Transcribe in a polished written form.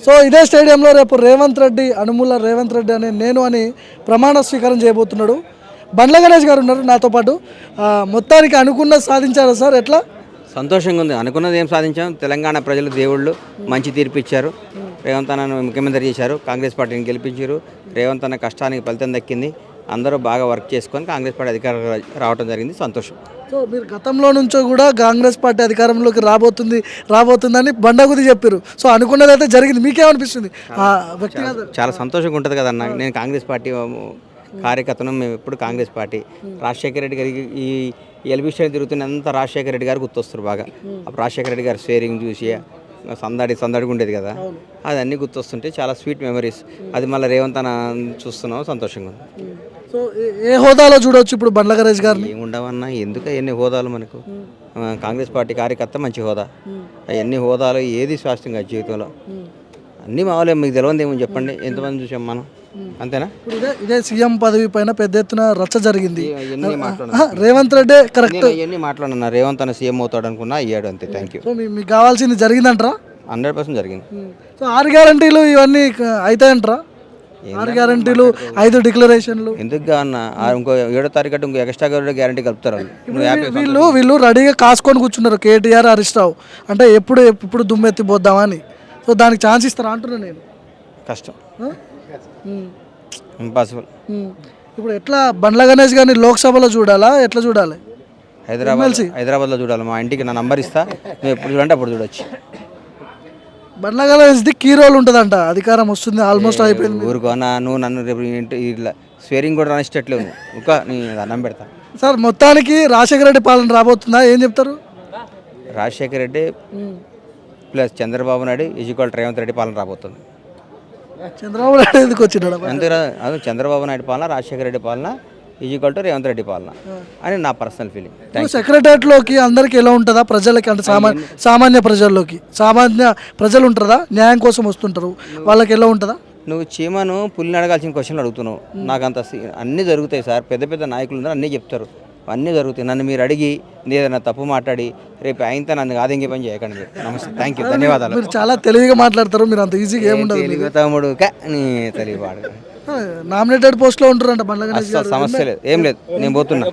So ఇదే స్టేడియంలో రేపు రేవంత్ రెడ్డి అనుముల రేవంత్ రెడ్డి అని ప్రమాణ స్వీకారం చేయబోతున్నాడు. బండ్ల గణేష్ గారు ఉన్నారు నాతో పాటు. మొత్తానికి అనుకున్నది సాధించారా సార్? ఎట్లా? సంతోషంగా ఉంది. అనుకున్నది ఏం సాధించాం. తెలంగాణ ప్రజలు దేవుళ్ళు మంచి తీర్పు ఇచ్చారు. రేవంత్ అన్నను ముఖ్యమంత్రి చేశారు. కాంగ్రెస్ పార్టీని గెలిపించారు. రేవంత్ అన్న కష్టానికి ఫలితం దక్కింది. అందరూ బాగా వర్క్ చేసుకొని కాంగ్రెస్ పార్టీ అధికారం రావడం జరిగింది. సంతోషం. సో మీరు గతంలో నుంచో కూడా కాంగ్రెస్ పార్టీ అధికారంలోకి రాబోతుందని బండగుది చెప్పారు. సో అనుకున్నది అయితే జరిగింది. మీకేమనిపిస్తుంది? చాలా సంతోషంగా ఉంటుంది కదన్న. నేను కాంగ్రెస్ పార్టీ కార్యకర్తను. మేము ఎప్పుడు కాంగ్రెస్ పార్టీ. రాజశేఖర రెడ్డి గారికి ఈ ఎల్బీ స్టైల్ తిరుగుతున్నంత రాజశేఖర రెడ్డి గారు గుర్తొస్తారు బాగా. అప్పుడు రాజశేఖర రెడ్డి గారు షేరింగ్ చూసి సందడిగా ఉండేది కదా, అది అన్నీ గుర్తొస్తుంటే చాలా స్వీట్ మెమరీస్. అది మళ్ళీ రేవంత్ అన్న చూస్తున్నాం, సంతోషంగా ఉంది. సో ఏ హోదాలో చూడవచ్చు ఇప్పుడు బండ్ల గణేష్ గారిని? ఏముండవన్నా, ఎందుకు ఎన్ని హోదాలు మనకు. కాంగ్రెస్ పార్టీ కార్యకర్త మంచి హోదా. అవన్నీ హోదాలు ఏది శాస్త్రంగా జీవితంలో అన్నీ మామూలే. మీకు తెలియదు ఏమని చెప్పండి, ఎంతమంది చూసాం మనం, అంతేనా? ఇదే సీఎం పదవి పైన పెద్ద ఎత్తున రచ్చ జరిగింది. రేవంత్ రెడ్డి కరెక్ట్ ఇవన్నీ మాట్లాడన్నా. రేవంత్ అన్న సీఎం అవుతాడు అనుకున్నా, అయ్యాడు, అంతే. Thank you. సో మీకు కావాల్సింది జరిగిందంటారా? 100% జరిగింది. సో 6 గ్యారంటీలు ఇవన్నీ అవుతాయంటారా? 6 గ్యారంటీలు, 5 డిక్లరేషన్లు ఎందుకు అన్న? ఇంకో 7వ తారీఖు ఇంకో ఎక్స్ట్రా గ్యారంటీ కలుపుతారు వీళ్ళు రెడీగా కాసుకొని కూర్చున్నారు. కేటీఆర్, హరీష్ రావు అంటే ఎప్పుడు దుమ్మెత్తిపోద్దామని. సో దానికి ఛాన్స్ ఇస్తారా అంటున్నా నేను. కష్టం, ఇంపాసిబుల్. ఇప్పుడు ఎట్లా బండ్ల గణేష్ గారిని లోక్సభలో చూడాలా, ఎట్లా చూడాలి? హైదరాబాద్లో చూడాలి. మా ఇంటికి నా నంబర్ ఇస్తా, నువ్వు ఎప్పుడు చూడండి అప్పుడు చూడొచ్చు. బండ్ల గణేష్ది కీ రోల్ ఉంటుందంట. అధికారం వస్తుంది, ఆల్మోస్ట్ అయిపోయింది. ఊరుకోనా నువ్వు నన్ను రేపు ఇట్లా స్వేరింగ్ కూడా రానిచ్చట్లేవు. ఇంకా నీ అన్నం పెడతా. సార్ మొత్తానికి రాజశేఖర రెడ్డి పాలన రాబోతుందా? ఏం చెప్తారు? రాజశేఖర రెడ్డి ప్లస్ చంద్రబాబు నాయుడు ఈజ్వల్ రేవంత్ రెడ్డి పాలన రాబోతుంది. చంద్రబాబు నాయుడు ఎందుకు వచ్చినాడు? అంతేరా, అది చంద్రబాబు నాయుడు పాలన, రాజశేఖర రెడ్డి పాలన ఈజ్వల్ టు రేవంత్ రెడ్డి పాలన అని నా పర్సనల్ ఫీలింగ్. సెక్రటరియట్లోకి అందరికి ఎలా ఉంటుందా? ప్రజలకి అంటే సామాన్య ప్రజలు ఉంటారా? న్యాయం కోసం వస్తుంటారు, వాళ్ళకి ఎలా ఉంటుందా? నువ్వు చీమను పుల్లిని అడగాల్సిన క్వశ్చన్లు అడుగుతున్నావు. నాకు అంత అన్నీ జరుగుతాయి సార్. పెద్ద పెద్ద నాయకులు ఉన్నారు, అన్నీ చెప్తారు, అన్నీ జరుగుతాయి. నన్ను మీరు అడిగి ఏదైనా తప్పు మాట్లాడి రేపు ఆయనతో నన్ను ఆదంగి పని చేయకండి మీరు. నమస్తే, థ్యాంక్ యూ, ధన్యవాదాలు. మీరు చాలా తెలివిగా మాట్లాడతారు. మీరు అంత ఈజీగా ఏముండదు. తమ్ముడు నీ తెలియవాడు నామినేటెడ్ పోస్ట్లో ఉంటారంట బండ్ల గణేష్ గారు. సమస్య లేదు, ఏం లేదు, నేను పోతున్నా.